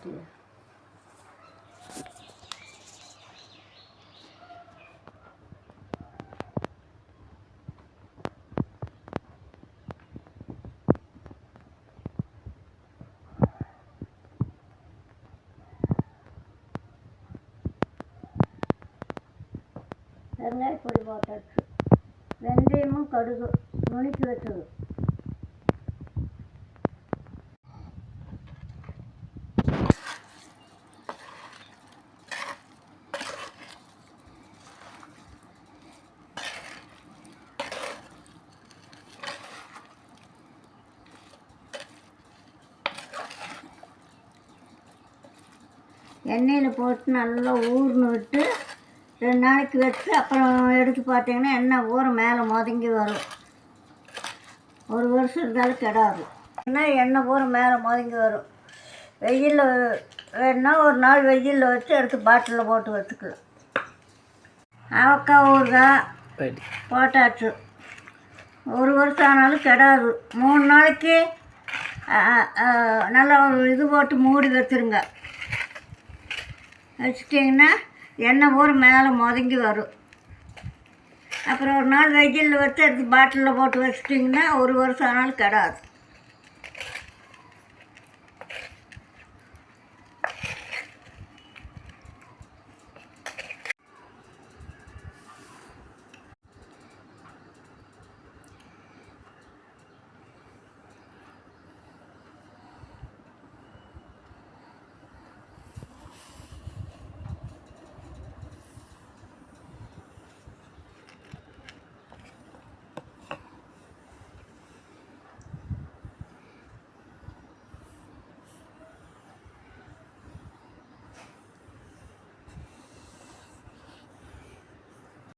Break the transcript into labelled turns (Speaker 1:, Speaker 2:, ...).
Speaker 1: ஊற்றி வெங்காயப்பொடி போட்டாச்சு. வெந்தயமும் கடுகு நுணுக்கி வச்சது. எண்ணெயில் போட்டு நல்லா ஊர்னு விட்டு 2 நாளைக்கு வச்சு அப்புறம் எடுத்து பார்த்தீங்கன்னா எண்ணெய் ஊற மேலே முதங்கி வரும். 1 வருஷம் இருந்தாலும் கெடாது. ஏன்னா எண்ணெய் ஊற மேலே முதங்கி வரும். வெயிலில் வேணுன்னா 1 நாள் வெயிலில் வச்சு எடுத்து பாட்டிலில் போட்டு வச்சுக்கலாம். அவக்காய் ஊறுகாய் போட்டாச்சு. 1 வருஷம் ஆனாலும் கெடாது. 3 நாளைக்கு நல்லா ஒரு இது போட்டு மூடி வச்சுருங்க. வச்சிட்டிங்கன்னா எண்ணெய் ஊற மேலே முதங்கி வரும். அப்புறம் 1 நாள் வெயிலில் வச்சு எடுத்து பாட்டிலில் போட்டு வச்சிட்டிங்கன்னா 1 வருஷம் ஆனாலும் கெடாது.